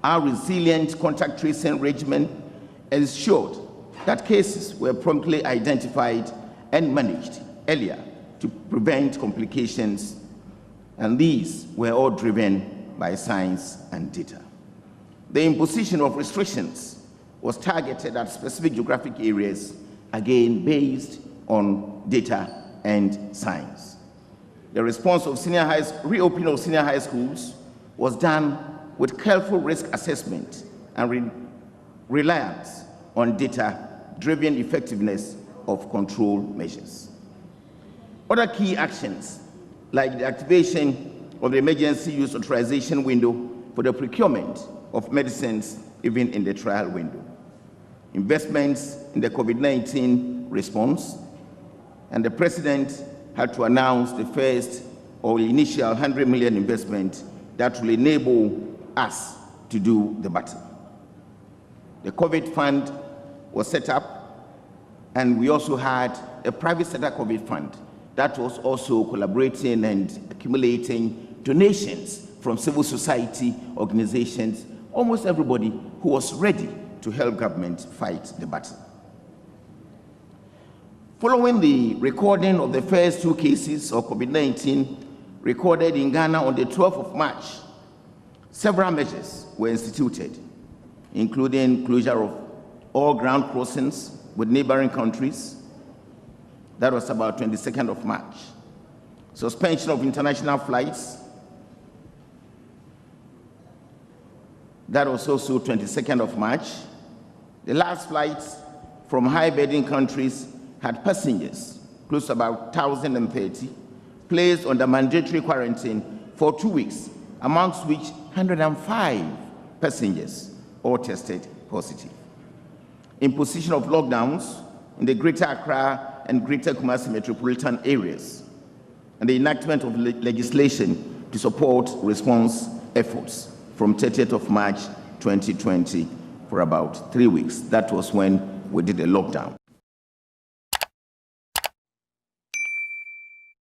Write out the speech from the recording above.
Our resilient contact tracing regimen ensured that cases were promptly identified and managed earlier to prevent complications, and these were all driven by science and data. The imposition of restrictions was targeted at specific geographic areas, again based on data and science. The response of reopening of senior high schools was done with careful risk assessment and reliance on data-driven effectiveness of control measures. Other key actions, like the activation of the emergency use authorization window for the procurement of medicines, even in the trial window. Investments in the COVID-19 response, and the President had to announce the first or initial 100 million investment that will enable us to do the battle. The COVID fund was set up, and we also had a private sector COVID fund that was also collaborating and accumulating donations from civil society organizations, almost everybody who was ready to help government fight the battle. Following the recording of the first 2 cases of COVID-19 recorded in Ghana on the 12th of March, several measures were instituted, including closure of all ground crossings with neighboring countries. That was about 22nd of March. Suspension of international flights. That was also 22nd of March. The last flights from high-burden countries had passengers, close to about 1,030, placed under mandatory quarantine for 2 weeks, amongst which 105 passengers all tested positive. Imposition of lockdowns in the Greater Accra and Greater Kumasi metropolitan areas, and the enactment of legislation to support response efforts from 30th of March 2020 for about 3 weeks. That was when we did a lockdown.